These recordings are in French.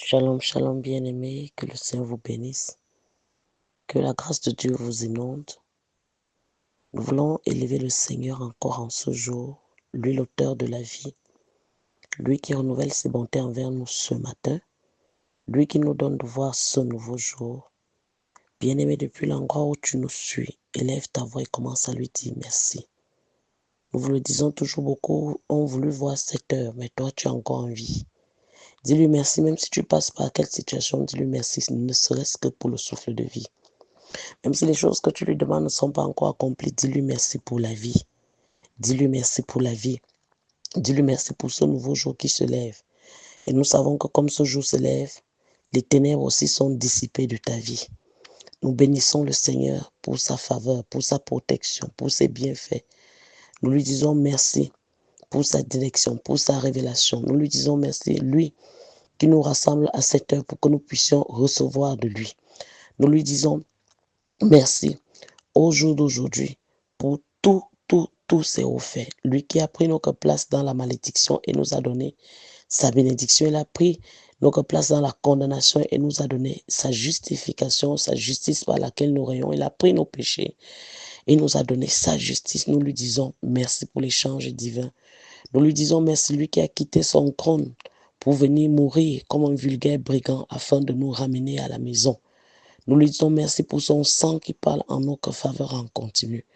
Shalom, shalom bien-aimés, que le Seigneur vous bénisse, que la grâce de Dieu vous inonde. Nous voulons élever le Seigneur encore en ce jour, lui l'auteur de la vie, lui qui renouvelle ses bontés envers nous ce matin, lui qui nous donne de voir ce nouveau jour. Bien-aimé, depuis l'endroit où tu nous suis, élève ta voix et commence à lui dire merci. Nous vous le disons toujours, beaucoup ont voulu voir cette heure, mais toi tu es encore en vie. Dis-lui merci, même si tu passes par quelle situation, dis-lui merci, ne serait-ce que pour le souffle de vie. Même si les choses que tu lui demandes ne sont pas encore accomplies, dis-lui merci pour la vie. Dis-lui merci pour la vie. Dis-lui merci pour ce nouveau jour qui se lève. Et nous savons que comme ce jour se lève, les ténèbres aussi sont dissipées de ta vie. Nous bénissons le Seigneur pour sa faveur, pour sa protection, pour ses bienfaits. Nous lui disons merci pour sa direction, pour sa révélation. Nous lui disons merci, lui qui nous rassemble à cette heure pour que nous puissions recevoir de lui. Nous lui disons merci au jour d'aujourd'hui pour tous ses hauts faits. Lui qui a pris notre place dans la malédiction et nous a donné sa bénédiction. Il a pris notre place dans la condamnation et nous a donné sa justification, sa justice par laquelle nous rayons. Il a pris nos péchés et nous a donné sa justice. Nous lui disons merci pour l'échange divin. Nous lui disons merci, lui qui a quitté son trône pour venir mourir comme un vulgaire brigand afin de nous ramener à la maison. Nous lui disons merci pour son sang qui parle en notre faveur en continu.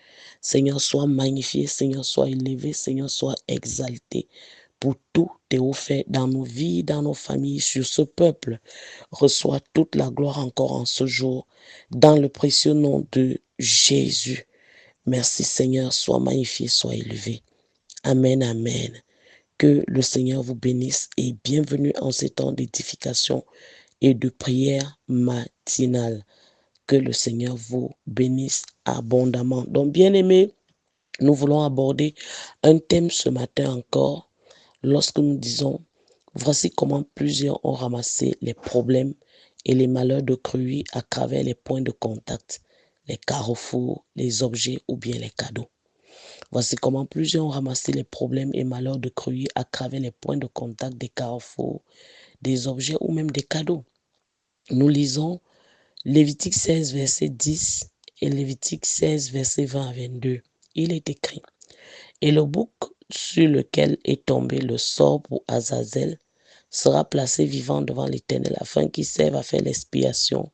Seigneur, sois magnifié, Seigneur, sois élevé, Seigneur, sois exalté pour tous tes hauts faits dans nos vies, dans nos familles, sur ce peuple. Reçois toute la gloire encore en ce jour, dans le précieux nom de Jésus. Merci Seigneur, sois magnifié, sois élevé. Amen, amen. Que le Seigneur vous bénisse et bienvenue en ces temps d'édification et de prière matinale. Que le Seigneur vous bénisse abondamment. Donc, bien-aimés, nous voulons aborder un thème ce matin encore, lorsque nous disons, voici comment plusieurs ont ramassé les problèmes et les malheurs d'autrui à travers les points de contact, les carrefours, les objets ou bien les cadeaux. Voici comment plusieurs ont ramassé les problèmes et malheurs d'autrui à travers les points de contact des carrefours, des objets ou même des cadeaux. Nous lisons Lévitique 16, verset 10 et Lévitique 16, verset 20 à 22. Il est écrit, « Et le bouc sur lequel est tombé le sort pour Azazel sera placé vivant devant l'Éternel afin qu'il serve à faire l'expiation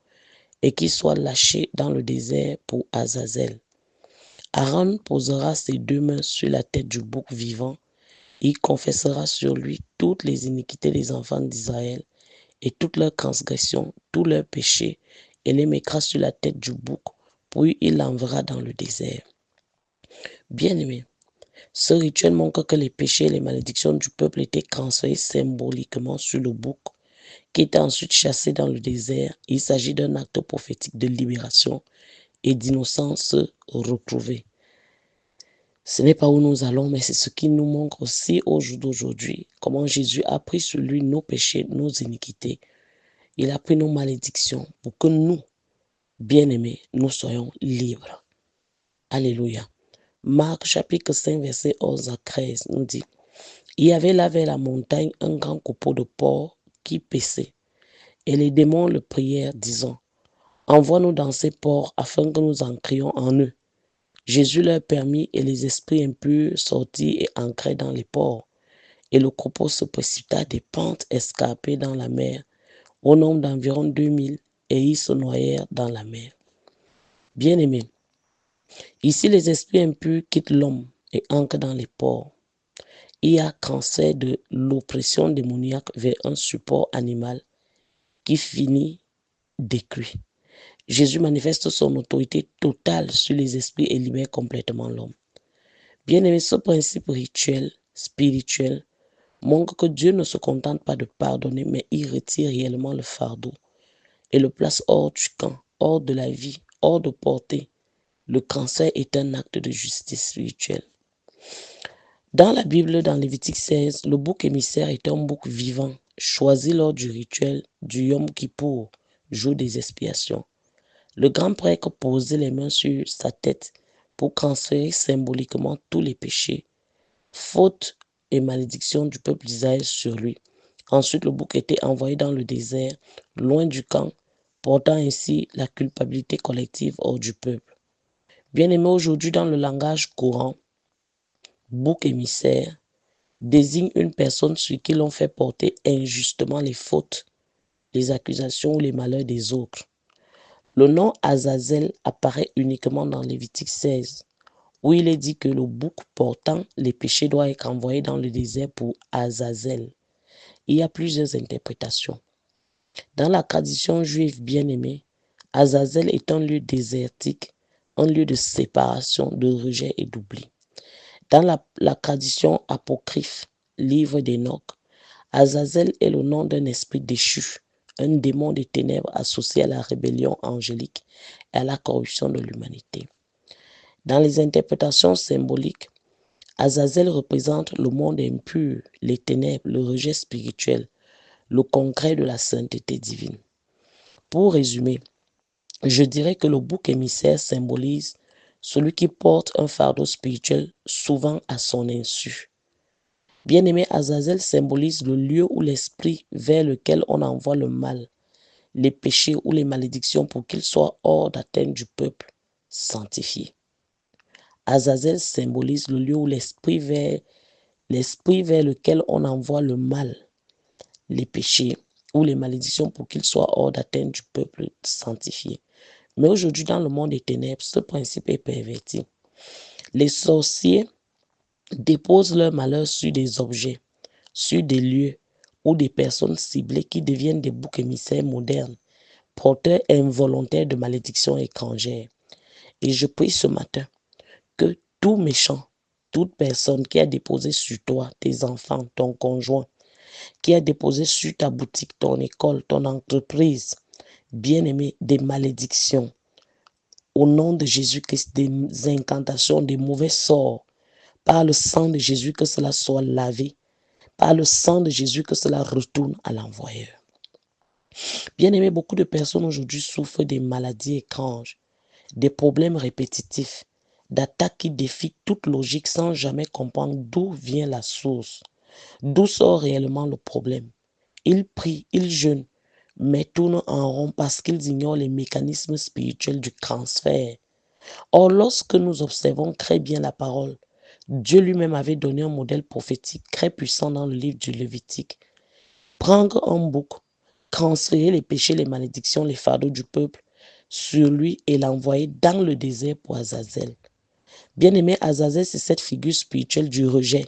et qu'il soit lâché dans le désert pour Azazel. Aaron posera ses deux mains sur la tête du bouc vivant. Il confessera sur lui toutes les iniquités des enfants d'Israël et toutes leurs transgressions, tous leurs péchés, et les mettra sur la tête du bouc, puis il l'enverra dans le désert. » Bien-aimé, ce rituel montre que les péchés et les malédictions du peuple étaient transférés symboliquement sur le bouc, qui était ensuite chassé dans le désert. Il s'agit d'un acte prophétique de libération et d'innocence retrouvée. Ce n'est pas où nous allons, mais c'est ce qui nous montre aussi au jour d'aujourd'hui, comment Jésus a pris sur lui nos péchés, nos iniquités. Il a pris nos malédictions pour que nous, bien-aimés, nous soyons libres. Alléluia. Marc chapitre 5, verset 11 à 13 nous dit, « Il y avait là vers la montagne un grand troupeau de porcs qui paissaient. Et les démons le prièrent, disant, « Envoie-nous dans ces porcs afin que nous entrions en eux. » Jésus leur permit et les esprits impurs sortirent et entrèrent dans les porcs. Et le troupeau se précipita des pentes escarpées dans la mer, au nombre d'environ 2000, et ils se noyèrent dans la mer. Bien-aimés, ici les esprits impurs quittent l'homme et entrent dans les porcs. Il y a transfert de l'oppression démoniaque vers un support animal qui finit détruit. Jésus manifeste son autorité totale sur les esprits et libère complètement l'homme. Bien-aimé, ce principe rituel, spirituel, montre que Dieu ne se contente pas de pardonner, mais il retire réellement le fardeau et le place hors du camp, hors de la vie, hors de portée. Le cancer est un acte de justice spirituelle. Dans la Bible, dans Lévitique 16, le bouc émissaire est un bouc vivant, choisi lors du rituel du Yom Kippour, jour des expiations. Le grand prêtre posait les mains sur sa tête pour transférer symboliquement tous les péchés, fautes et malédictions du peuple d'Israël sur lui. Ensuite, le bouc était envoyé dans le désert, loin du camp, portant ainsi la culpabilité collective hors du peuple. Bien-aimé, aujourd'hui, dans le langage courant, bouc émissaire désigne une personne sur qui l'on fait porter injustement les fautes, les accusations ou les malheurs des autres. Le nom Azazel apparaît uniquement dans Lévitique 16, où il est dit que le bouc portant les péchés doit être envoyé dans le désert pour Azazel. Il y a plusieurs interprétations. Dans la tradition juive bien-aimée, Azazel est un lieu désertique, un lieu de séparation, de rejet et d'oubli. Dans la tradition apocryphe, livre d'Enoch, Azazel est le nom d'un esprit déchu, un démon des ténèbres associé à la rébellion angélique et à la corruption de l'humanité. Dans les interprétations symboliques, Azazel représente le monde impur, les ténèbres, le rejet spirituel, le concret de la sainteté divine. Pour résumer, je dirais que le bouc émissaire symbolise celui qui porte un fardeau spirituel souvent à son insu. Bien-aimé, Azazel symbolise le lieu ou l'esprit vers lequel on envoie le mal, les péchés ou les malédictions pour qu'ils soient hors d'atteinte du peuple sanctifié. Azazel symbolise le lieu ou l'esprit vers lequel on envoie le mal, les péchés ou les malédictions pour qu'ils soient hors d'atteinte du peuple sanctifié. Mais aujourd'hui, dans le monde des ténèbres, ce principe est perverti. Les sorciers déposent leur malheur sur des objets, sur des lieux ou des personnes ciblées qui deviennent des boucs émissaires modernes, porteurs involontaires de malédictions étrangères. Et je prie ce matin que tout méchant, toute personne qui a déposé sur toi, tes enfants, ton conjoint, qui a déposé sur ta boutique, ton école, ton entreprise, bien-aimé, des malédictions, au nom de Jésus-Christ, des incantations, des mauvais sorts, par le sang de Jésus, que cela soit lavé, par le sang de Jésus, que cela retourne à l'envoyeur. Bien-aimé, beaucoup de personnes aujourd'hui souffrent des maladies étranges, des problèmes répétitifs, d'attaques qui défient toute logique sans jamais comprendre d'où vient la source, d'où sort réellement le problème. Ils prient, ils jeûnent, mais tournent en rond parce qu'ils ignorent les mécanismes spirituels du transfert. Or, lorsque nous observons très bien la parole, Dieu lui-même avait donné un modèle prophétique très puissant dans le livre du Lévitique. Prendre un bouc, transférer les péchés, les malédictions, les fardeaux du peuple sur lui et l'envoyer dans le désert pour Azazel. Bien-aimé, Azazel, c'est cette figure spirituelle du rejet,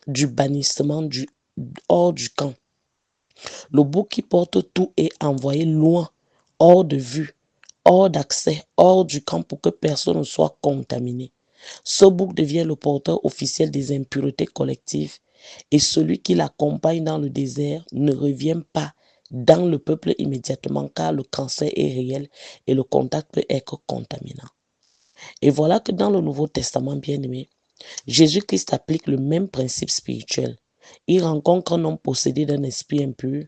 du bannissement, hors du camp. Le bouc qui porte tout est envoyé loin, hors de vue, hors d'accès, hors du camp pour que personne ne soit contaminé. Ce bouc devient le porteur officiel des impuretés collectives et celui qui l'accompagne dans le désert ne revient pas dans le peuple immédiatement car le cancer est réel et le contact peut être contaminant. Et voilà que dans le Nouveau Testament bien-aimé, Jésus-Christ applique le même principe spirituel. Il rencontre un homme possédé d'un esprit impur,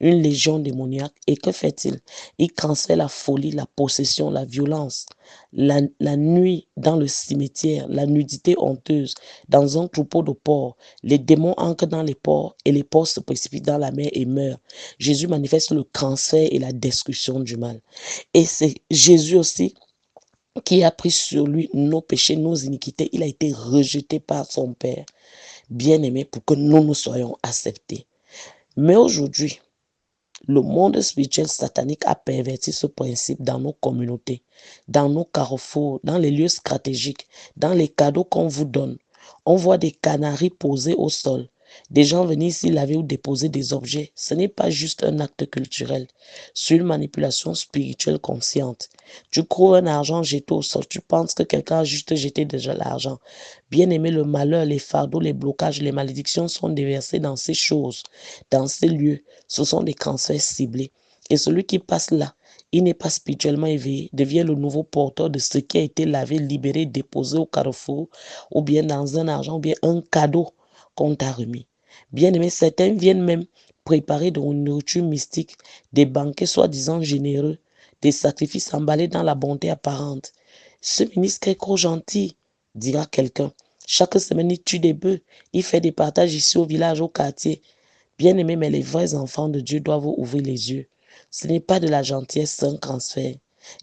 une légion démoniaque, et que fait-il? Il transfère la folie, la possession, la violence, la nuit dans le cimetière, la nudité honteuse dans un troupeau de porcs. Les démons entrent dans les porcs et les porcs se précipitent dans la mer et meurent. Jésus manifeste le transfert et la destruction du mal. Et c'est Jésus aussi qui a pris sur lui nos péchés, nos iniquités. Il a été rejeté par son Père, bien-aimé, pour que nous soyons acceptés. Mais aujourd'hui, le monde spirituel satanique a perverti ce principe dans nos communautés, dans nos carrefours, dans les lieux stratégiques, dans les cadeaux qu'on vous donne. On voit des canaris posés au sol. Des gens venir ici laver ou déposer des objets. Ce n'est pas juste un acte culturel. C'est une manipulation spirituelle consciente. Tu crois un argent jeté au sol. Tu penses que quelqu'un a juste jeté déjà l'argent. Bien aimé, le malheur, les fardeaux, les blocages, les malédictions sont déversés dans ces choses, dans ces lieux. Ce sont des cancers ciblés. Et celui qui passe là, il n'est pas spirituellement éveillé, devient le nouveau porteur de ce qui a été lavé, libéré, déposé au carrefour, ou bien dans un argent, ou bien un cadeau qu'on t'a remis. Bien aimé, certains viennent même préparer de une nourriture mystique, des banquets soi-disant généreux, des sacrifices emballés dans la bonté apparente. Ce ministre est trop gentil, dira quelqu'un. Chaque semaine, il tue des bœufs, il fait des partages ici au village, au quartier. Bien-aimés, mais les vrais enfants de Dieu doivent ouvrir les yeux. Ce n'est pas de la gentillesse, c'est un transfert.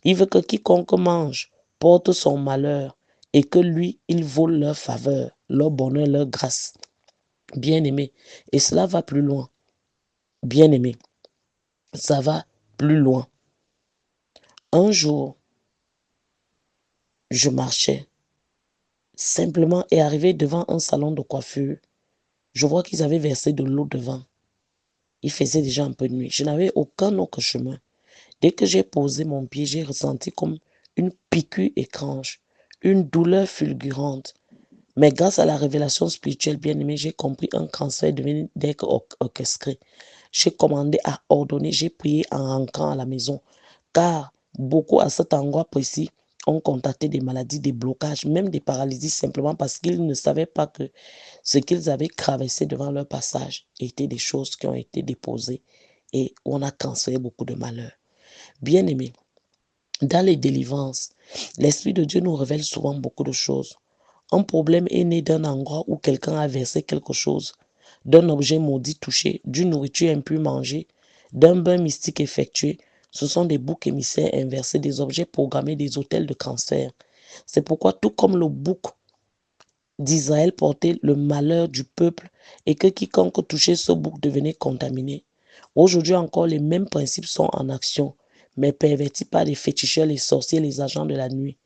Il veut que quiconque mange porte son malheur et que lui, il vole leur faveur, leur bonheur, leur grâce. Bien-aimés, et cela va plus loin. Bien-aimés, ça va plus loin. Un jour, je marchais simplement et arrivé devant un salon de coiffure. Je vois qu'ils avaient versé de l'eau devant. Il faisait déjà un peu de nuit. Je n'avais aucun autre chemin. Dès que j'ai posé mon pied, j'ai ressenti comme une piqûre étrange, une douleur fulgurante. Mais grâce à la révélation spirituelle bien-aimée, j'ai compris un cancer devenu d'être orchestré. J'ai commandé à ordonner, j'ai prié en rentrant à la maison. Car beaucoup à cet endroit précis ont contacté des maladies, des blocages, même des paralysies, simplement parce qu'ils ne savaient pas que ce qu'ils avaient traversé devant leur passage étaient des choses qui ont été déposées et on a cancellé beaucoup de malheurs. Bien-aimés, dans les délivrances, l'Esprit de Dieu nous révèle souvent beaucoup de choses. Un problème est né d'un endroit où quelqu'un a versé quelque chose, d'un objet maudit touché, d'une nourriture impure mangée, d'un bain mystique effectué. Ce sont des boucs émissaires inversés, des objets programmés, des autels de cancer. C'est pourquoi, tout comme le bouc d'Israël portait le malheur du peuple et que quiconque touchait ce bouc devenait contaminé, aujourd'hui encore les mêmes principes sont en action, mais pervertis par les féticheurs, les sorciers, les agents de la nuit.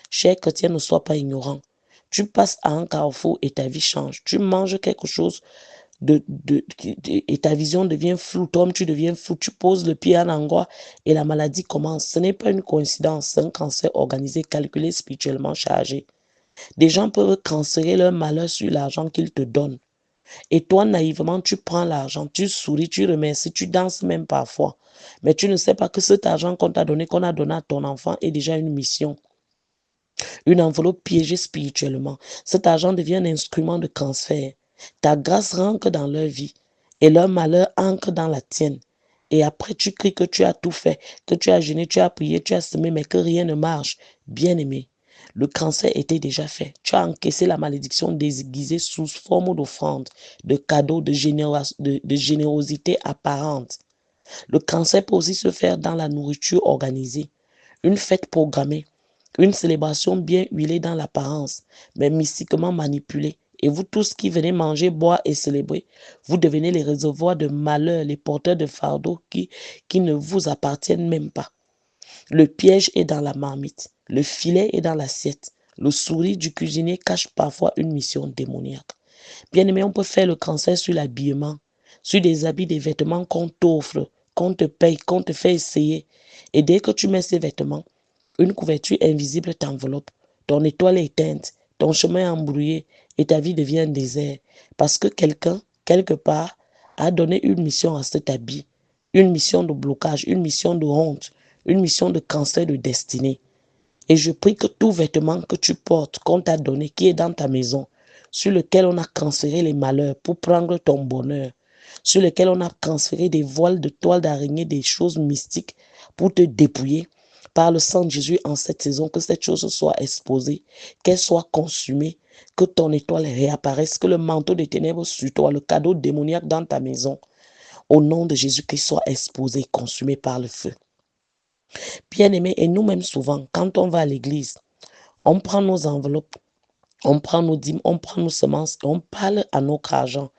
Chers chrétiens, ne sois pas ignorant. Tu passes à un carrefour et ta vie change. Tu manges quelque chose et ta vision devient floue. Toi, tu deviens flou. Tu poses le pied à un endroit et la maladie commence. Ce n'est pas une coïncidence, c'est un cancer organisé, calculé, spirituellement chargé. Des gens peuvent transférer leur malheur sur l'argent qu'ils te donnent. Et toi, naïvement, tu prends l'argent, tu souris, tu remercies, tu danses même parfois. Mais tu ne sais pas que cet argent qu'on t'a donné, qu'on a donné à ton enfant, est déjà une mission. Une enveloppe piégée spirituellement. Cet argent devient un instrument de transfert. Ta grâce rentre dans leur vie et leur malheur ancre dans la tienne. Et après, tu cries que tu as tout fait, que tu as jeûné, tu as prié, tu as semé, mais que rien ne marche. Bien-aimé, le cancer était déjà fait. Tu as encaissé la malédiction déguisée sous forme d'offrande, de cadeaux, de générosité apparente. Le cancer peut aussi se faire dans la nourriture organisée, une fête programmée, une célébration bien huilée dans l'apparence, mais mystiquement manipulée. Et vous tous qui venez manger, boire et célébrer, vous devenez les réservoirs de malheur, les porteurs de fardeaux qui ne vous appartiennent même pas. Le piège est dans la marmite, le filet est dans l'assiette. Le sourire du cuisinier cache parfois une mission démoniaque. Bien aimé, on peut faire le cancer sur l'habillement, sur des habits, des vêtements qu'on t'offre, qu'on te paye, qu'on te fait essayer. Et dès que tu mets ces vêtements, une couverture invisible t'enveloppe. Ton étoile est éteinte, ton chemin est embrouillé et ta vie devient un désert. Parce que quelqu'un, quelque part, a donné une mission à cet habit. Une mission de blocage, une mission de honte, une mission de cancer de destinée. Et je prie que tout vêtement que tu portes, qu'on t'a donné, qui est dans ta maison, sur lequel on a transféré les malheurs pour prendre ton bonheur, sur lequel on a transféré des voiles de toile d'araignée, des choses mystiques pour te dépouiller, par le sang de Jésus en cette saison, que cette chose soit exposée, qu'elle soit consumée, que ton étoile réapparaisse, que le manteau des ténèbres sur toi, le cadeau démoniaque dans ta maison, au nom de Jésus, qu'il soit exposé, consumé par le feu. Bien-aimés, et nous-mêmes souvent, quand on va à l'église, on prend nos enveloppes, on prend nos dîmes, on prend nos semences, on parle à notre argent.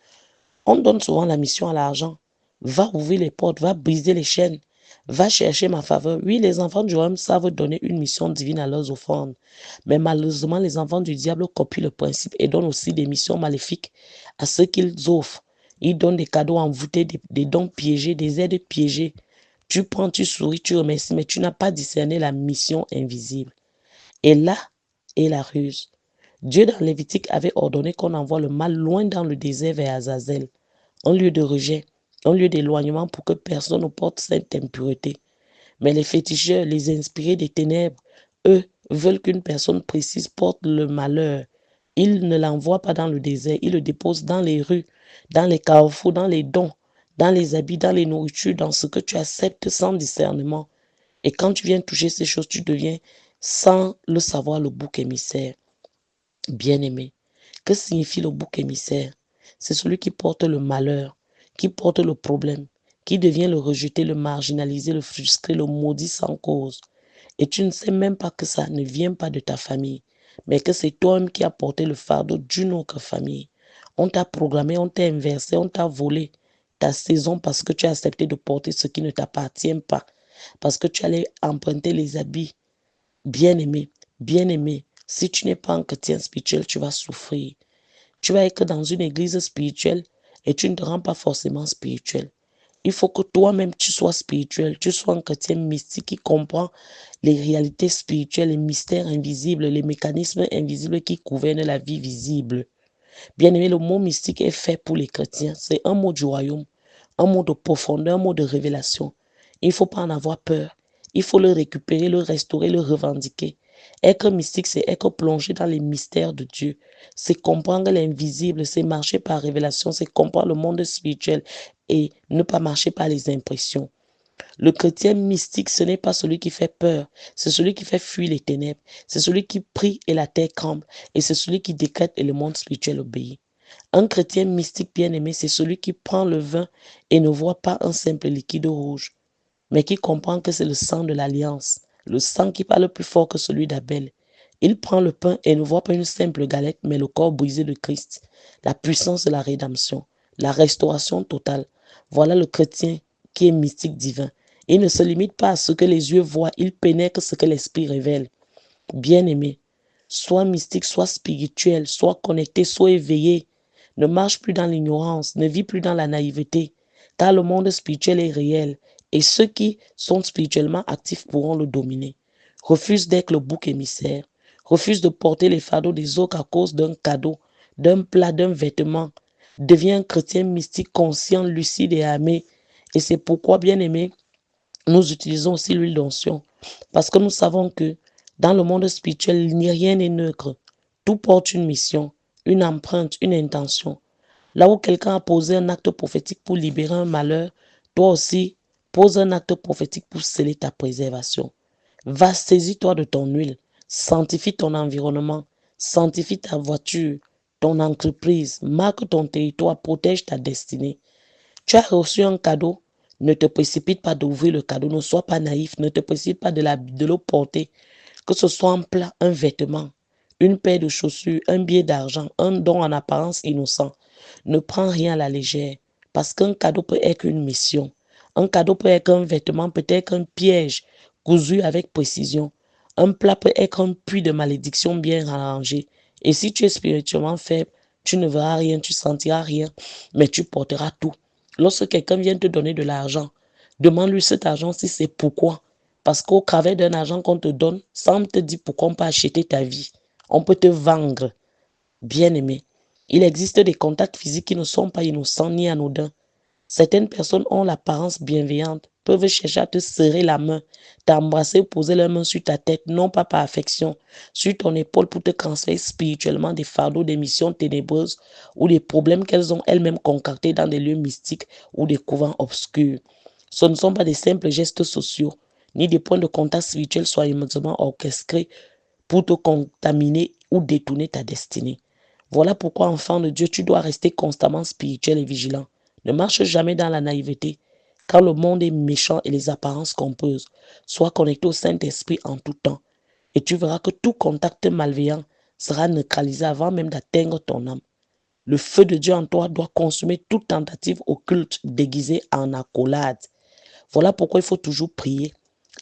On donne souvent la mission à l'argent. Va ouvrir les portes, va briser les chaînes, va chercher ma faveur. Oui, les enfants du royaume savent donner une mission divine à leurs offrandes. Mais malheureusement, les enfants du diable copient le principe et donnent aussi des missions maléfiques à ceux qu'ils offrent. Ils donnent des cadeaux envoûtés, des dons piégés, des aides piégées. Tu prends, tu souris, tu remercies, mais tu n'as pas discerné la mission invisible. Et là est la ruse. Dieu dans Lévitique avait ordonné qu'on envoie le mal loin dans le désert vers Azazel, un lieu de rejet, un lieu d'éloignement pour que personne ne porte cette impureté. Mais les féticheurs, les inspirés des ténèbres, eux, veulent qu'une personne précise porte le malheur. Ils ne l'envoient pas dans le désert, ils le déposent dans les rues, dans les carrefours, dans les dons, dans les habits, dans les nourritures, dans ce que tu acceptes sans discernement. Et quand tu viens toucher ces choses, tu deviens, sans le savoir, le bouc émissaire. Bien-aimé, que signifie le bouc émissaire? C'est celui qui porte le malheur, qui porte le problème, qui devient le rejeté, le marginalisé, le frustré, le maudit sans cause. Et tu ne sais même pas que ça ne vient pas de ta famille, mais que c'est toi-même qui as porté le fardeau d'une autre famille. On t'a programmé, on t'a inversé, on t'a volé ta saison parce que tu as accepté de porter ce qui ne t'appartient pas, parce que tu allais emprunter les habits. Bien-aimé, bien-aimé, si tu n'es pas un chrétien spirituel, tu vas souffrir. Tu vas être dans une église spirituelle et tu ne te rends pas forcément spirituel. Il faut que toi-même tu sois spirituel, tu sois un chrétien mystique qui comprend les réalités spirituelles, les mystères invisibles, les mécanismes invisibles qui gouvernent la vie visible. Bien-aimé, le mot mystique est fait pour les chrétiens. C'est un mot du royaume, un mot de profondeur, un mot de révélation. Il ne faut pas en avoir peur. Il faut le récupérer, le restaurer, le revendiquer. Être mystique, c'est être plongé dans les mystères de Dieu. C'est comprendre l'invisible, c'est marcher par révélation, c'est comprendre le monde spirituel et ne pas marcher par les impressions. Le chrétien mystique, ce n'est pas celui qui fait peur, c'est celui qui fait fuir les ténèbres, c'est celui qui prie et la terre tremble, et c'est celui qui décrète et le monde spirituel obéit. Un chrétien mystique bien-aimé, c'est celui qui prend le vin et ne voit pas un simple liquide rouge, mais qui comprend que c'est le sang de l'alliance, le sang qui parle plus fort que celui d'Abel. Il prend le pain et ne voit pas une simple galette, mais le corps brisé de Christ, la puissance de la rédemption, la restauration totale. Voilà le chrétien qui est mystique divin. Il ne se limite pas à ce que les yeux voient, il pénètre ce que l'esprit révèle. Bien-aimé, sois mystique, sois spirituel, sois connecté, sois éveillé. Ne marche plus dans l'ignorance, ne vis plus dans la naïveté, car le monde spirituel est réel et ceux qui sont spirituellement actifs pourront le dominer. Refuse d'être le bouc émissaire, refuse de porter les fardeaux des autres à cause d'un cadeau, d'un plat, d'un vêtement. Deviens un chrétien mystique, conscient, lucide et armé. Et c'est pourquoi, bien-aimé, nous utilisons aussi l'huile d'onction. Parce que nous savons que dans le monde spirituel, rien n'est neutre. Tout porte une mission, une empreinte, une intention. Là où quelqu'un a posé un acte prophétique pour libérer un malheur, toi aussi, pose un acte prophétique pour sceller ta préservation. Va, saisis-toi de ton huile. Sanctifie ton environnement. Sanctifie ta voiture, ton entreprise. Marque ton territoire. Protège ta destinée. Tu as reçu un cadeau. Ne te précipite pas d'ouvrir le cadeau. Ne sois pas naïf. Ne te précipite pas de le porter. Que ce soit un plat, un vêtement, une paire de chaussures, un billet d'argent, un don en apparence innocent. Ne prends rien à la légère. Parce qu'un cadeau peut être une mission. Un cadeau peut être un vêtement, peut être un piège cousu avec précision. Un plat peut être un puits de malédiction bien arrangé. Et si tu es spirituellement faible, tu ne verras rien, tu sentiras rien, mais tu porteras tout. Lorsque quelqu'un vient te donner de l'argent, demande-lui cet argent si c'est pourquoi. Parce qu'au travers d'un argent qu'on te donne, ça on te dit pourquoi on peut acheter ta vie. On peut te vendre. Bien-aimé, il existe des contacts physiques qui ne sont pas innocents ni anodins. Certaines personnes ont l'apparence bienveillante, peuvent chercher à te serrer la main, t'embrasser, poser leurs mains sur ta tête, non pas par affection, sur ton épaule pour te transférer spirituellement des fardeaux, des missions ténébreuses ou des problèmes qu'elles ont elles-mêmes concoctés dans des lieux mystiques ou des couvents obscurs. Ce ne sont pas des simples gestes sociaux, ni des points de contact spirituels soigneusement orchestrés pour te contaminer ou détourner ta destinée. Voilà pourquoi, enfant de Dieu, tu dois rester constamment spirituel et vigilant. Ne marche jamais dans la naïveté, car le monde est méchant et les apparences composent. Sois connecté au Saint-Esprit en tout temps, et tu verras que tout contact malveillant sera neutralisé avant même d'atteindre ton âme. Le feu de Dieu en toi doit consumer toute tentative occulte déguisée en accolade. Voilà pourquoi il faut toujours prier.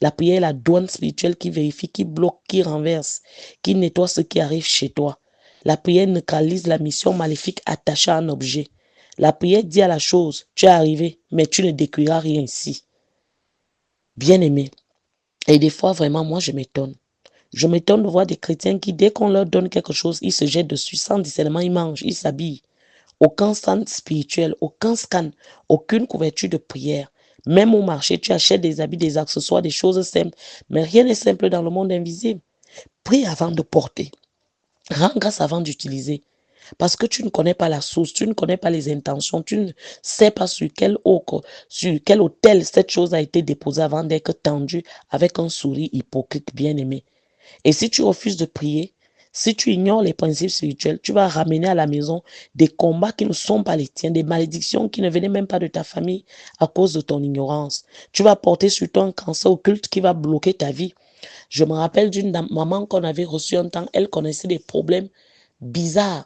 La prière est la douane spirituelle qui vérifie, qui bloque, qui renverse, qui nettoie ce qui arrive chez toi. La prière neutralise la mission maléfique attachée à un objet. La prière dit à la chose, tu es arrivé, mais tu ne décriras rien ici. Bien-aimé. Et des fois, vraiment, moi, je m'étonne. Je m'étonne de voir des chrétiens qui, dès qu'on leur donne quelque chose, ils se jettent dessus sans discernement, ils mangent, ils s'habillent. Aucun scan spirituel, aucun scan, aucune couverture de prière. Même au marché, tu achètes des habits, des accessoires, des choses simples. Mais rien n'est simple dans le monde invisible. Prie avant de porter. Rends grâce avant d'utiliser. Parce que tu ne connais pas la source, tu ne connais pas les intentions, tu ne sais pas sur quel autel cette chose a été déposée avant d'être tendue avec un sourire hypocrite bien-aimé. Et si tu refuses de prier, Si tu ignores les principes spirituels, tu vas ramener à la maison des combats qui ne sont pas les tiens, des malédictions qui ne venaient même pas de ta famille à cause de ton ignorance. Tu vas porter sur toi un cancer occulte qui va bloquer ta vie. Je me rappelle d'une maman qu'on avait reçue un temps, elle connaissait des problèmes bizarres.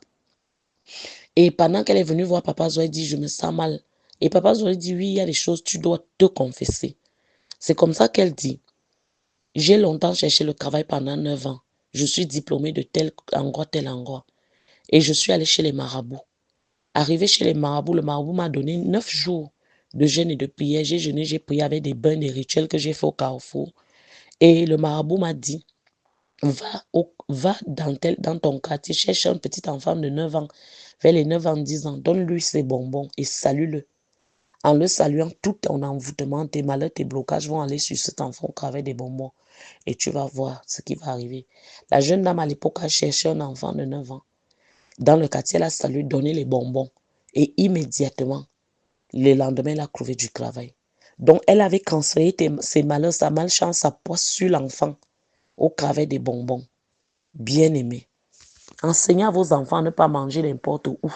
Et pendant qu'elle est venue voir Papa Zoé, elle dit, je me sens mal. Et Papa Zoé dit, oui, il y a des choses, tu dois te confesser. C'est comme ça qu'elle dit, j'ai longtemps cherché le travail pendant 9 ans. Je suis diplômée de tel endroit, tel endroit. Et je suis allée chez les marabouts. Arrivé chez les marabouts, le marabout m'a donné 9 jours de jeûne et de prière. J'ai jeûné, j'ai prié avec des bains, des rituels que j'ai fait au Carrefour. Et le marabout m'a dit, va dans ton quartier, cherche un petit enfant de 9 ans, vers les 9 ans, 10 ans, donne-lui ses bonbons et salue-le. En le saluant, tout ton envoûtement, tes malheurs, tes blocages vont aller sur cet enfant au travers des bonbons. Et tu vas voir ce qui va arriver. La jeune dame à l'époque a cherché un enfant de 9 ans. Dans le quartier, elle a salué, donné les bonbons. Et immédiatement, le lendemain, elle a trouvé du travail. Donc, elle avait transféré ses malheurs, sa malchance, sa poisse sur l'enfant au travers des bonbons. Bien-aimé, enseignez à vos enfants à ne pas manger n'importe où,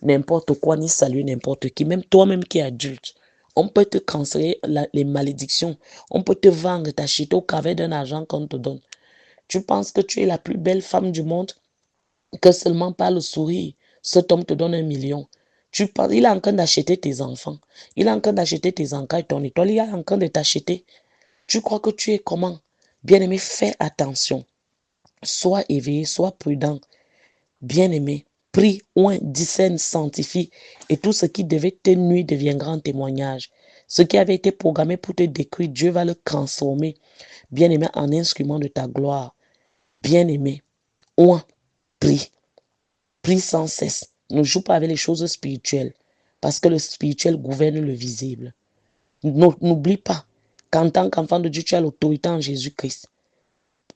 n'importe quoi, ni saluer n'importe qui, même toi-même qui es adulte. On peut te transférer les malédictions. On peut te vendre, t'acheter au travers d'un argent qu'on te donne. Tu penses que tu es la plus belle femme du monde, que seulement par le sourire, cet homme te donne 1 million. Il est en train d'acheter tes enfants. Il est en train d'acheter tes encas et ton étoile. Il est en train de t'acheter. Tu crois que tu es comment? Bien-aimé, fais attention. Sois éveillé, sois prudent. Bien-aimé, prie, oint, discerne, sanctifie. Et tout ce qui devait te nuire deviendra un témoignage. Ce qui avait été programmé pour te détruire, Dieu va le transformer, bien-aimé, en instrument de ta gloire. Bien-aimé, oint, prie. Prie sans cesse. Ne joue pas avec les choses spirituelles. Parce que le spirituel gouverne le visible. N'oublie pas qu'en tant qu'enfant de Dieu, tu as l'autorité en Jésus-Christ.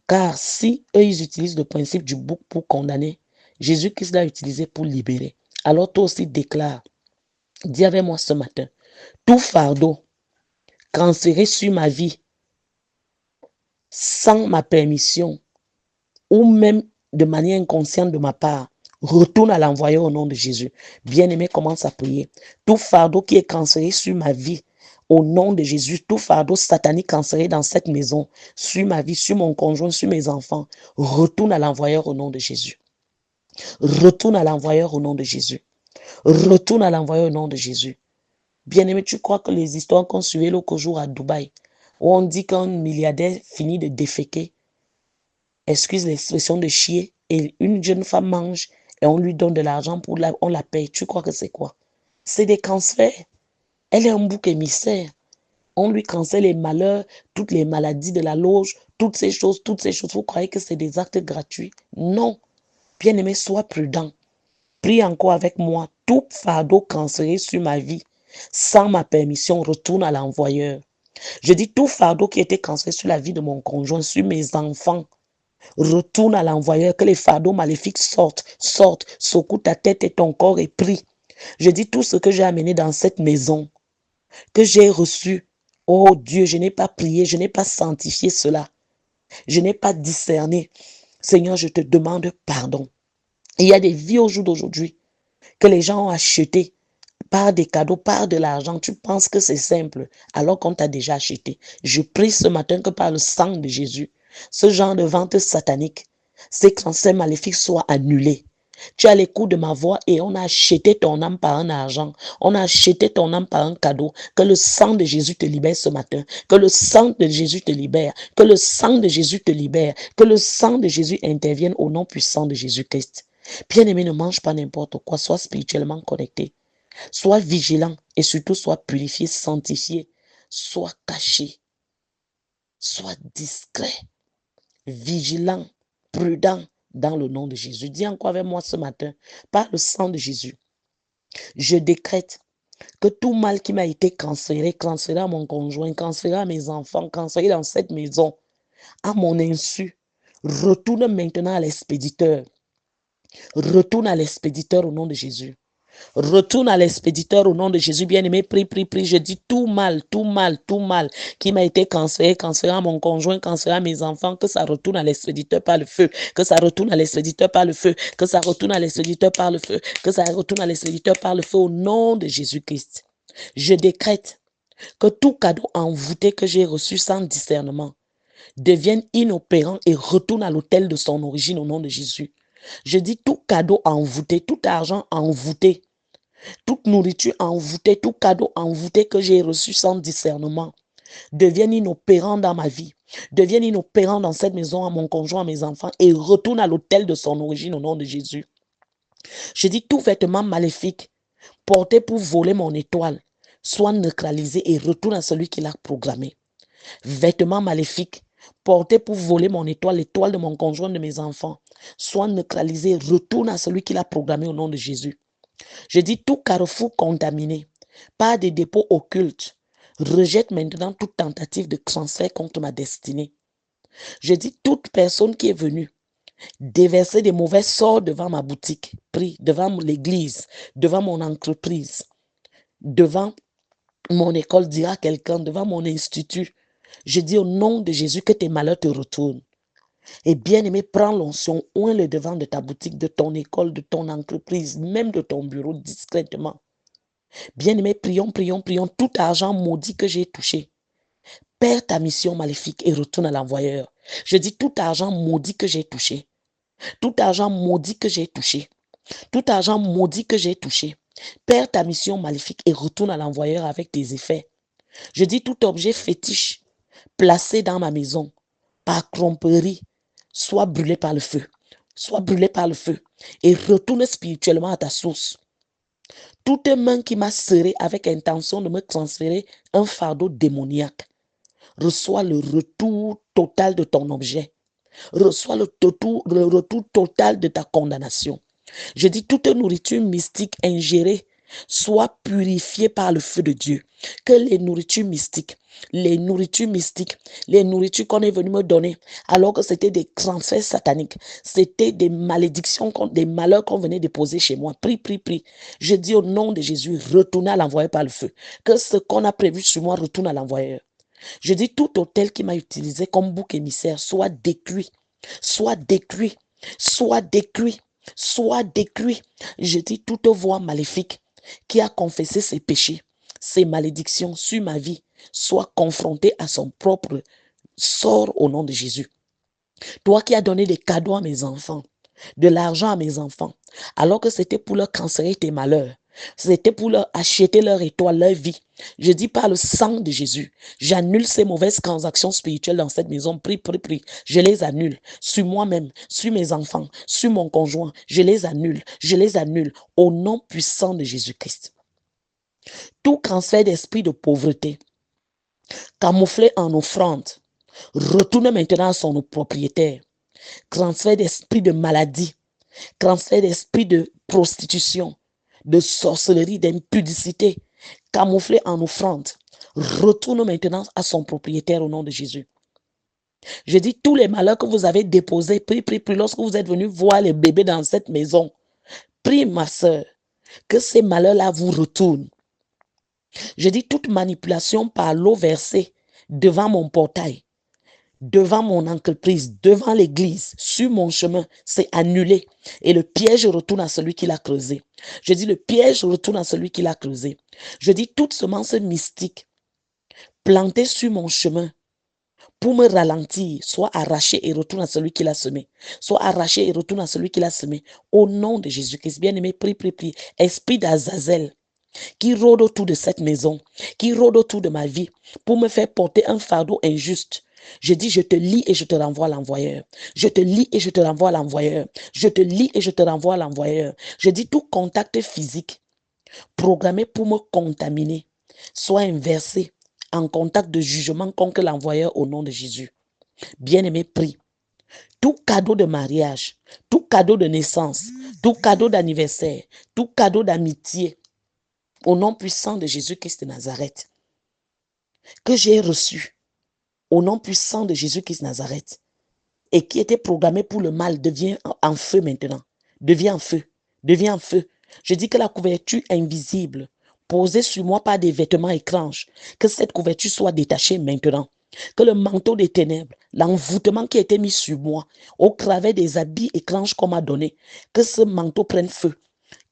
Car si eux, ils utilisent le principe du bouc pour condamner, Jésus-Christ l'a utilisé pour libérer. Alors toi aussi déclare, dis avec moi ce matin, tout fardeau transféré sur ma vie sans ma permission ou même de manière inconsciente de ma part, retourne à l'envoyeur au nom de Jésus. Bien-aimé, commence à prier. Tout fardeau qui est transféré sur ma vie, au nom de Jésus, tout fardeau satanique transféré dans cette maison, sur ma vie, sur mon conjoint, sur mes enfants, retourne à l'envoyeur au nom de Jésus. Retourne à l'envoyeur au nom de Jésus. Retourne à l'envoyeur au nom de Jésus. Bien-aimé, tu crois que les histoires qu'on suivait l'autre jour à Dubaï, où on dit qu'un milliardaire finit de déféquer, excuse l'expression de chier, et une jeune femme mange et on lui donne de l'argent on la paye. Tu crois que c'est quoi? C'est des transferts. Elle est un bouc émissaire. On lui cancelle les malheurs, toutes les maladies de la loge, toutes ces choses, toutes ces choses. Vous croyez que c'est des actes gratuits? Non. Bien-aimé, sois prudent. Prie encore avec moi. Tout fardeau cancéré sur ma vie, sans ma permission, retourne à l'envoyeur. Je dis tout fardeau qui était cancéré sur la vie de mon conjoint, sur mes enfants, retourne à l'envoyeur, que les fardeaux maléfiques sortent, secoue ta tête et ton corps et prie. Je dis tout ce que j'ai amené dans cette maison, que j'ai reçu. Oh Dieu, je n'ai pas prié, je n'ai pas sanctifié cela. Je n'ai pas discerné. Seigneur, je te demande pardon. Il y a des vies au jour d'aujourd'hui que les gens ont achetées par des cadeaux, par de l'argent. Tu penses que c'est simple alors qu'on t'a déjà acheté. Je prie ce matin que par le sang de Jésus, ce genre de vente satanique, ces cancers maléfiques soient annulés. Tu as l'écoute de ma voix et on a acheté ton âme par un argent. On a acheté ton âme par un cadeau. Que le sang de Jésus te libère ce matin. Que le sang de Jésus te libère. Que le sang de Jésus te libère. Que le sang de Jésus intervienne au nom puissant de Jésus-Christ. Bien-aimé, ne mange pas n'importe quoi. Sois spirituellement connecté. Sois vigilant et surtout sois purifié, sanctifié. Sois caché. Sois discret, vigilant, prudent dans le nom de Jésus. Dis encore avec moi ce matin, par le sang de Jésus, je décrète que tout mal qui m'a été transféré à mon conjoint, transféré à mes enfants, transféré dans cette maison, à mon insu, retourne maintenant à l'expéditeur. Retourne à l'expéditeur au nom de Jésus. Retourne à l'expéditeur au nom de Jésus, bien-aimé, prie, prie, prie. Je dis tout mal, tout mal, tout mal qui m'a été transféré à mon conjoint, transféré à mes enfants, que ça retourne à l'expéditeur par le feu, que ça retourne à l'expéditeur par le feu, que ça retourne à l'expéditeur par le feu, que ça retourne à l'expéditeur par le feu au nom de Jésus-Christ. Je décrète que tout cadeau envoûté que j'ai reçu sans discernement devienne inopérant et retourne à l'autel de son origine au nom de Jésus. Je dis tout cadeau envoûté, tout argent envoûté, toute nourriture envoûtée, tout cadeau envoûté que j'ai reçu sans discernement devienne inopérant dans ma vie, devienne inopérant dans cette maison, à mon conjoint, à mes enfants, et retourne à l'autel de son origine au nom de Jésus. Je dis tout vêtement maléfique porté pour voler mon étoile soit neutralisé et retourne à celui qui l'a programmé. Vêtements maléfiques portés pour voler mon étoile, l'étoile de mon conjoint, de mes enfants, soit neutralisé, retourne à celui qui l'a programmé au nom de Jésus. Je dis tout carrefour contaminé par des dépôts occultes, rejette maintenant toute tentative de transfert contre ma destinée. Je dis toute personne qui est venue déverser des mauvais sorts devant ma boutique, prie, devant l'église, devant mon entreprise, devant mon école, dira quelqu'un, devant mon institut. Je dis au nom de Jésus que tes malheurs te retournent. Et bien-aimé, prends l'onction, oins le devant de ta boutique, de ton école, de ton entreprise, même de ton bureau, discrètement. Bien-aimé, prions, prions, prions. Tout argent maudit que j'ai touché, perds ta mission maléfique et retourne à l'envoyeur. Je dis tout argent maudit que j'ai touché, tout argent maudit que j'ai touché, tout argent maudit que j'ai touché, perds ta mission maléfique et retourne à l'envoyeur avec tes effets. Je dis tout objet fétiche placé dans ma maison par tromperie, soit brûlé par le feu, soit brûlé par le feu et retourne spirituellement à ta source. Toute main qui m'a serré avec intention de me transférer un fardeau démoniaque, reçois le retour total de ton objet. Reçois le retour total de ta condamnation. Je dis toute nourriture mystique ingérée soit purifiée par le feu de Dieu. Que les nourritures mystiques, les nourritures qu'on est venu me donner, alors que c'était des transferts sataniques, c'était des malédictions, des malheurs qu'on venait déposer chez moi. Prie, prie, prie. Je dis au nom de Jésus, retournez à l'envoyeur par le feu. Que ce qu'on a prévu sur moi retourne à l'envoyeur. Je dis tout hôtel qui m'a utilisé comme bouc émissaire soit détruit, soit détruit, soit détruit, soit détruit. Je dis toute voix maléfique qui a confessé ses péchés, ses malédictions sur ma vie, soit confrontée à son propre sort au nom de Jésus. Toi qui as donné des cadeaux à mes enfants, de l'argent à mes enfants, alors que c'était pour leur canceller tes malheurs, c'était pour leur acheter leur étoile, leur vie. Je dis par le sang de Jésus, j'annule ces mauvaises transactions spirituelles dans cette maison. Prie, prie, prie. Je les annule. Sur moi-même, sur mes enfants, sur mon conjoint. Je les annule. Je les annule au nom puissant de Jésus-Christ. Tout transfert d'esprit de pauvreté, camouflé en offrande, retourne maintenant à son propriétaire. Transfert d'esprit de maladie, transfert d'esprit de prostitution, de sorcellerie, d'impudicité, camouflé en offrande, retourne maintenant à son propriétaire au nom de Jésus. Je dis tous les malheurs que vous avez déposés, prie, prie, prie, lorsque vous êtes venu voir les bébés dans cette maison, prie ma soeur, que ces malheurs-là vous retournent. Je dis toute manipulation par l'eau versée devant mon portail, devant mon entreprise, devant l'église, sur mon chemin, c'est annulé. Et le piège retourne à celui qui l'a creusé. Je dis le piège retourne à celui qui l'a creusé. Je dis toute semence mystique plantée sur mon chemin pour me ralentir, soit arrachée et retourne à celui qui l'a semé. Soit arrachée et retourne à celui qui l'a semé. Au nom de Jésus-Christ, bien-aimé, prie, prie, prie. Esprit d'Azazel qui rôde autour de cette maison, qui rôde autour de ma vie pour me faire porter un fardeau injuste. Je dis, je te lie et je te renvoie à l'envoyeur. Je te lie et je te renvoie à l'envoyeur. Je te lie et je te renvoie à l'envoyeur. Je dis, tout contact physique programmé pour me contaminer soit inversé en contact de jugement contre l'envoyeur au nom de Jésus. Bien-aimé, prie. Tout cadeau de mariage, tout cadeau de naissance, tout cadeau d'anniversaire, tout cadeau d'amitié, au nom puissant de Jésus-Christ de Nazareth, que j'ai reçu, au nom puissant de Jésus-Christ de Nazareth, et qui était programmé pour le mal, devient en feu maintenant. Devient en feu, devient en feu. Je dis que la couverture invisible posée sur moi par des vêtements étranges, que cette couverture soit détachée maintenant. Que le manteau des ténèbres, l'envoûtement qui a été mis sur moi, au travers des habits étranges qu'on m'a donnés, que ce manteau prenne feu.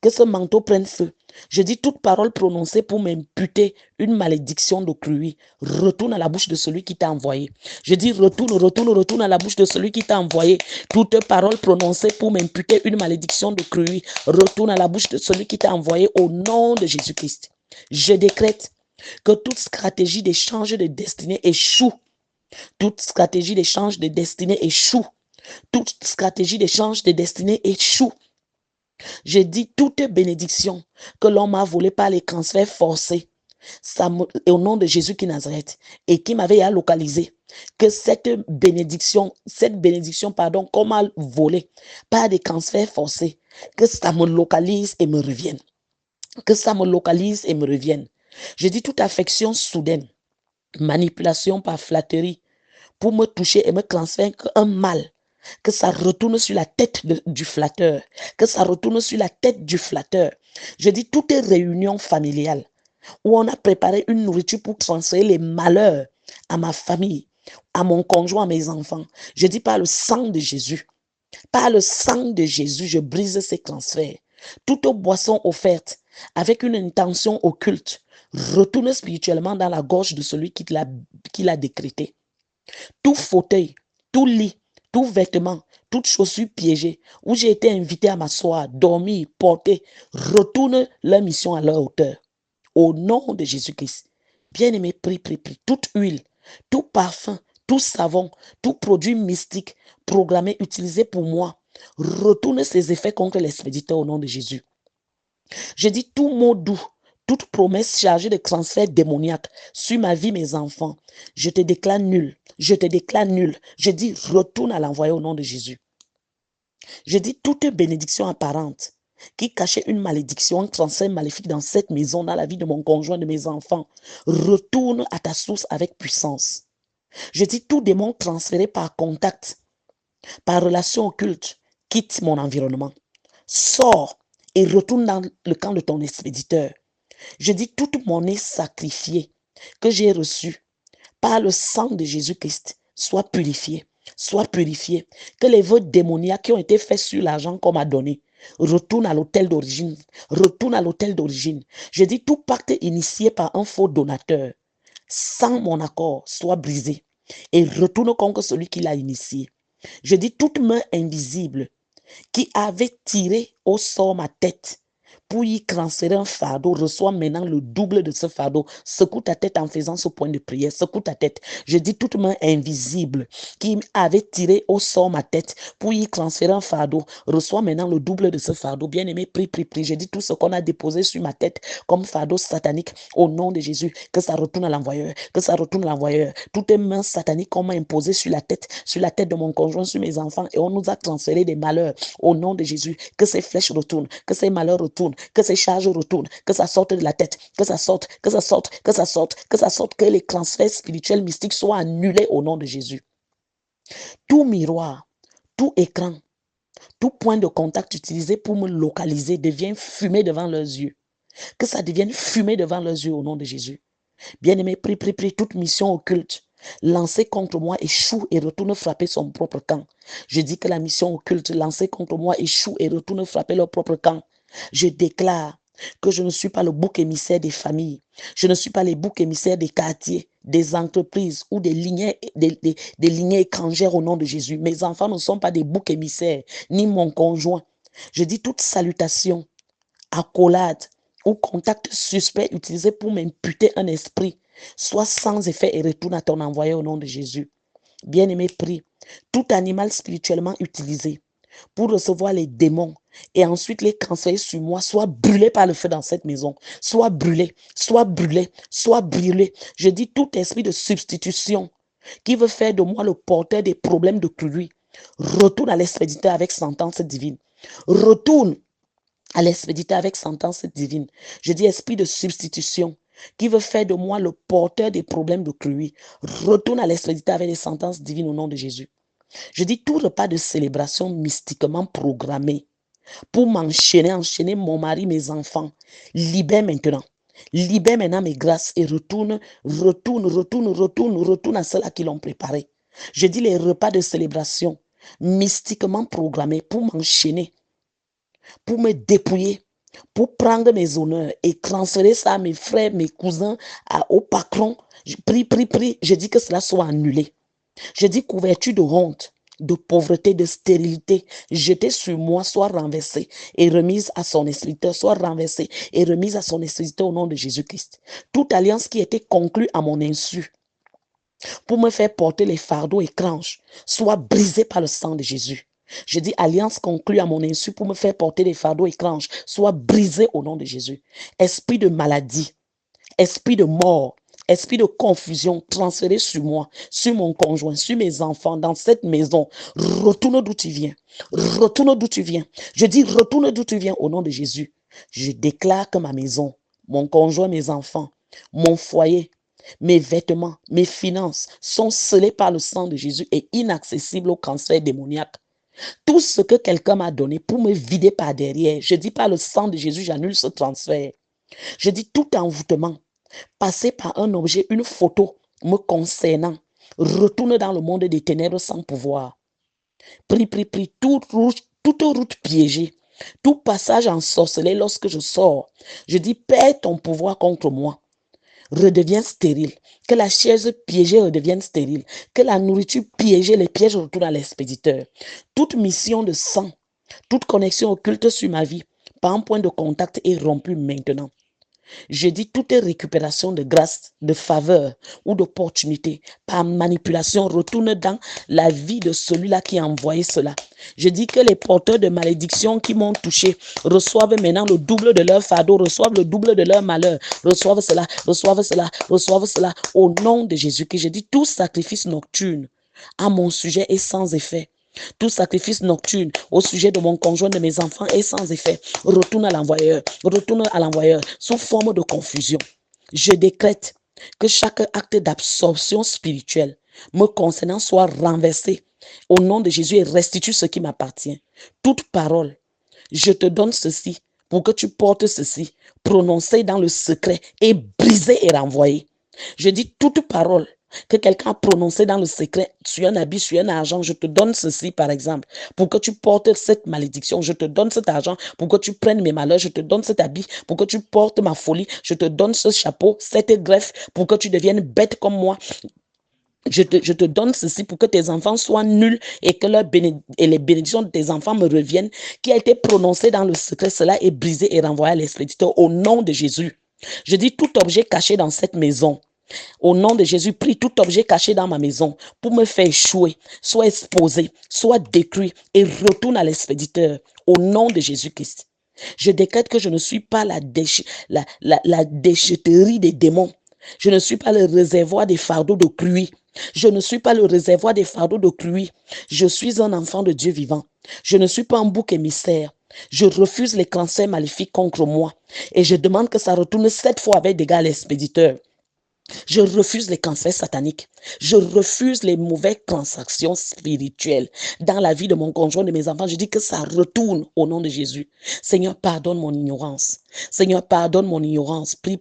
Que ce manteau prenne feu. Je dis toute parole prononcée pour m'imputer une malédiction d'autrui. Retourne à la bouche de celui qui t'a envoyé. Je dis retourne à la bouche de celui qui t'a envoyé. Toute parole prononcée pour m'imputer une malédiction d'autrui. Retourne à la bouche de celui qui t'a envoyé au nom de Jésus-Christ. Je décrète que toute stratégie d'échange de destinée échoue. Toute stratégie d'échange de destinée échoue. Toute stratégie d'échange de destinée échoue. Je dis toute bénédiction que l'on m'a volée par les transferts forcés, au nom de Jésus qui Nazareth, et qui m'avait localisé, que cette bénédiction, qu'on m'a volée par des transferts forcés, que ça me localise et me revienne. Que ça me localise et me revienne. Je dis toute affection soudaine, manipulation par flatterie, pour me toucher et me transférer un mal. Que ça retourne sur la tête du flatteur. Que ça retourne sur la tête du flatteur. Je dis toute réunion familiale où on a préparé une nourriture pour transférer les malheurs à ma famille, à mon conjoint, à mes enfants. Je dis par le sang de Jésus. Par le sang de Jésus, je brise ces transferts. Toute boisson offerte avec une intention occulte retourne spirituellement dans la gorge de celui qui l'a décrété. Tout fauteuil, tout lit, tout vêtement, toute chaussure piégée, où j'ai été invité à m'asseoir, dormir, porter, retourne leur mission à leur hauteur. Au nom de Jésus-Christ. Bien-aimé, prie. Toute huile, tout parfum, tout savon, tout produit mystique programmé, utilisé pour moi, retourne ses effets contre l'expéditeur au nom de Jésus. Je dis tout mot doux, toute promesse chargée de transfert démoniaque sur ma vie, mes enfants, je te déclare nul. Je te déclare nul. Je dis retourne à l'envoyer au nom de Jésus. Je dis toute bénédiction apparente qui cachait une malédiction, un transfert maléfique dans cette maison, dans la vie de mon conjoint, de mes enfants, retourne à ta source avec puissance. Je dis tout démon transféré par contact, par relation occulte, quitte mon environnement. Sors et retourne dans le camp de ton expéditeur. Je dis toute monnaie sacrifiée que j'ai reçue par le sang de Jésus-Christ soit purifiée. Soit purifiée. Que les vœux démoniaques qui ont été faits sur l'argent qu'on m'a donné retourne à l'hôtel d'origine. Retourne à l'hôtel d'origine. Je dis tout pacte initié par un faux donateur, sans mon accord, soit brisé et retourne contre celui qui l'a initié. Je dis toute main invisible qui avait tiré au sort ma tête pour y transférer un fardeau, reçoit maintenant le double de ce fardeau. Secoue ta tête en faisant ce point de prière. Secoue ta tête. Je dis toute main invisible qui avait tiré au sort ma tête pour y transférer un fardeau, reçoit maintenant le double de ce fardeau. Bien-aimé, prie. Je dis tout ce qu'on a déposé sur ma tête comme fardeau satanique au nom de Jésus, que ça retourne à l'envoyeur, que ça retourne à l'envoyeur. Toutes les mains sataniques qu'on m'a imposées sur la tête de mon conjoint, sur mes enfants, et on nous a transféré des malheurs au nom de Jésus, que ces flèches retournent, que ces malheurs retournent, que ces charges retournent, que ça sorte de la tête, que ça sorte, que les transferts spirituels mystiques soient annulés au nom de Jésus. Tout miroir, tout écran, tout point de contact utilisé pour me localiser devient fumé devant leurs yeux. Que ça devienne fumé devant leurs yeux au nom de Jésus. Bien-aimé, prie, toute mission occulte lancée contre moi échoue et retourne frapper son propre camp. Je dis que la mission occulte lancée contre moi échoue et retourne frapper leur propre camp. Je déclare que je ne suis pas le bouc émissaire des familles. Je ne suis pas les boucs émissaires des quartiers, des entreprises ou des lignées étrangères au nom de Jésus. Mes enfants ne sont pas des boucs émissaires, ni mon conjoint. Je dis toute salutation, accolade ou contact suspect utilisé pour m'imputer un esprit, soit sans effet et retourne à ton envoyé au nom de Jésus. Bien-aimé, prie. Tout animal spirituellement utilisé pour recevoir les démons et ensuite les transférer sur moi, soit brûlé par le feu dans cette maison, soit brûlé. Je dis tout esprit de substitution qui veut faire de moi le porteur des problèmes de lui, retourne à l'expéditeur avec sentence divine. Retourne à l'expéditeur avec sentence divine. Je dis esprit de substitution qui veut faire de moi le porteur des problèmes de lui, retourne à l'expéditeur avec des sentences divines au nom de Jésus. Je dis tout repas de célébration mystiquement programmé pour enchaîner mon mari, mes enfants. Libère maintenant. Libère maintenant mes grâces et retourne à ceux-là qui l'ont préparé. Je dis les repas de célébration mystiquement programmés pour m'enchaîner, pour me dépouiller, pour prendre mes honneurs et transférer ça à mes frères, mes cousins, au patron. Je prie. Je dis que cela soit annulé. Je dis couverture de honte, de pauvreté, de stérilité, jetée sur moi, soit renversée et remise à son serviteur, soit renversée et remise à son serviteur au nom de Jésus-Christ. Toute alliance qui était conclue à mon insu pour me faire porter les fardeaux étranges, soit brisée par le sang de Jésus. Je dis alliance conclue à mon insu pour me faire porter les fardeaux étranges, soit brisée au nom de Jésus. Esprit de maladie, esprit de mort, esprit de confusion transféré sur moi, sur mon conjoint, sur mes enfants, dans cette maison. Retourne d'où tu viens. Retourne d'où tu viens. Je dis retourne d'où tu viens au nom de Jésus. Je déclare que ma maison, mon conjoint, mes enfants, mon foyer, mes vêtements, mes finances sont scellés par le sang de Jésus et inaccessibles au cancer démoniaque. Tout ce que quelqu'un m'a donné pour me vider par derrière, je dis par le sang de Jésus, j'annule ce transfert. Je dis tout envoûtement, passé par un objet, une photo me concernant, retourne dans le monde des ténèbres sans pouvoir. Prie, toute route piégée, tout passage ensorcelé lorsque je sors. Je dis, perds ton pouvoir contre moi. Redeviens stérile. Que la chaise piégée redevienne stérile. Que la nourriture piégée, les pièges retournent à l'expéditeur. Toute mission de sang, toute connexion occulte sur ma vie, par un point de contact est rompue maintenant. Je dis toute récupération de grâce, de faveur ou d'opportunité par manipulation retourne dans la vie de celui-là qui a envoyé cela. Je dis que les porteurs de malédiction qui m'ont touché reçoivent maintenant le double de leur fardeau, reçoivent le double de leur malheur, reçoivent cela au nom de Jésus. Que je dis tout sacrifice nocturne à mon sujet est sans effet. Tout sacrifice nocturne au sujet de mon conjoint, de mes enfants est sans effet. Retourne à l'envoyeur sous forme de confusion. Je décrète que chaque acte d'absorption spirituelle me concernant soit renversé au nom de Jésus et restitue ce qui m'appartient. Toute parole, je te donne ceci pour que tu portes ceci, prononcé dans le secret et brisé et renvoyé. Je dis toute parole que quelqu'un a prononcé dans le secret sur un habit, sur un argent, je te donne ceci par exemple, pour que tu portes cette malédiction, je te donne cet argent pour que tu prennes mes malheurs, je te donne cet habit pour que tu portes ma folie, je te donne ce chapeau, cette greffe pour que tu deviennes bête comme moi. Je te donne ceci pour que tes enfants soient nuls et que les bénédictions de tes enfants me reviennent, qui a été prononcé dans le secret, cela est brisé et renvoyé à l'expéditeur au nom de Jésus. Je dis tout objet caché dans cette maison. Au nom de Jésus, prie tout objet caché dans ma maison pour me faire échouer, soit exposé, soit détruit et retourne à l'expéditeur. Au nom de Jésus-Christ. Je décrète que je ne suis pas la déchetterie des démons. Je ne suis pas le réservoir des fardeaux de pluie. Je ne suis pas le réservoir des fardeaux de pluie. Je suis un enfant de Dieu vivant. Je ne suis pas un bouc émissaire. Je refuse les cancers maléfiques contre moi. Et je demande que ça retourne 7 fois avec dégâts à l'expéditeur. Je refuse les cancers sataniques. Je refuse les mauvaises transactions spirituelles dans la vie de mon conjoint, de mes enfants. Je dis que ça retourne au nom de Jésus. Seigneur, pardonne mon ignorance. Seigneur, pardonne mon ignorance. Prie.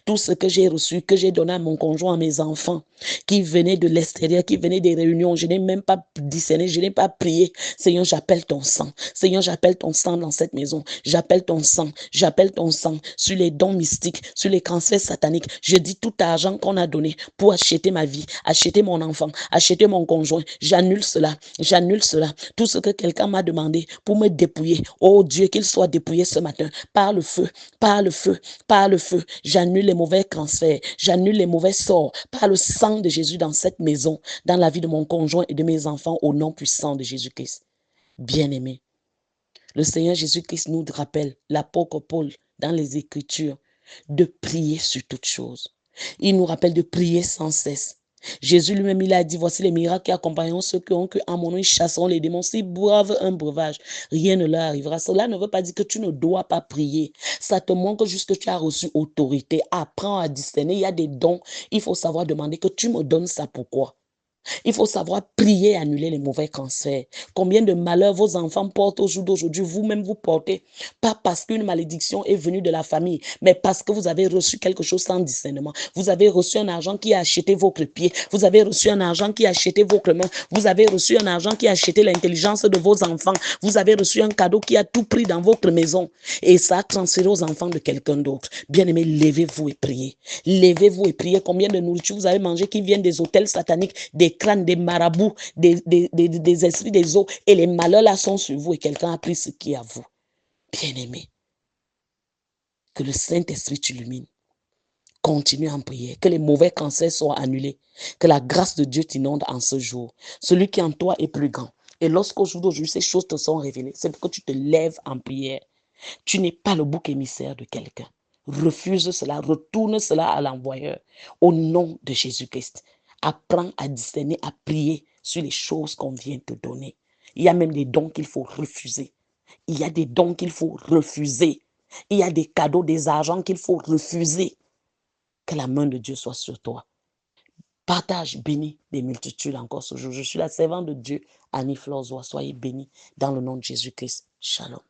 Tout ce que j'ai reçu, que j'ai donné à mon conjoint, à mes enfants, qui venaient de l'extérieur, qui venaient des réunions, je n'ai même pas discerné, je n'ai pas prié. Seigneur, j'appelle ton sang. Seigneur, j'appelle ton sang dans cette maison. J'appelle ton sang sur les dons mystiques, sur les cancers sataniques. Je dis tout argent qu'on a donné pour acheter ma vie, acheter mon enfant, acheter mon conjoint. J'annule cela. Tout ce que quelqu'un m'a demandé pour me dépouiller. Oh Dieu, qu'il soit dépouillé ce matin par le feu. J'annule les mauvais transferts. J'annule les mauvais sorts par le sang de Jésus dans cette maison, dans la vie de mon conjoint et de mes enfants au nom puissant de Jésus-Christ. Bien-aimé, le Seigneur Jésus-Christ nous rappelle, l'apôtre Paul, dans les Écritures, de prier sur toutes choses. Il nous rappelle de prier sans cesse. Jésus lui-même, il a dit, voici les miracles qui accompagneront ceux qui ont cru en mon nom, ils chasseront les démons. S'ils boivent un breuvage, rien ne leur arrivera. Cela ne veut pas dire que tu ne dois pas prier. Ça te montre juste que tu as reçu autorité. Apprends à discerner. Il y a des dons. Il faut savoir demander que tu me donnes ça pourquoi. Il faut savoir prier et annuler les mauvais cancers. Combien de malheurs vos enfants portent au jour d'aujourd'hui, vous-même vous portez, pas parce qu'une malédiction est venue de la famille, mais parce que vous avez reçu quelque chose sans discernement. Vous avez reçu un argent qui a acheté votre pied. Vous avez reçu un argent qui a acheté votre main. Vous avez reçu un argent qui a acheté l'intelligence de vos enfants. Vous avez reçu un cadeau qui a tout pris dans votre maison. Et ça a transféré aux enfants de quelqu'un d'autre. Bien-aimés, levez-vous et priez. Levez-vous et priez. Combien de nourriture vous avez mangé qui viennent des hôtels sataniques, des crânes, des marabouts, des esprits des eaux. Et les malheurs là sont sur vous et quelqu'un a pris ce qui est à vous. Bien-aimés, que le Saint-Esprit t'illumine. Continue en prière, que les mauvais cancers soient annulés, que la grâce de Dieu t'inonde en ce jour. Celui qui en toi est plus grand. Et lorsqu'au jour d'aujourd'hui, ces choses te sont révélées, c'est pour que tu te lèves en prière. Tu n'es pas le bouc émissaire de quelqu'un. Refuse cela, retourne cela à l'envoyeur. Au nom de Jésus-Christ, apprends à discerner, à prier sur les choses qu'on vient te donner. Il y a même des dons qu'il faut refuser. Il y a des dons qu'il faut refuser. Il y a des cadeaux, des argents qu'il faut refuser. Que la main de Dieu soit sur toi. Partage, bénis des multitudes encore ce jour. Je suis la servante de Dieu, Annie Florzois. Soyez bénis dans le nom de Jésus-Christ. Shalom.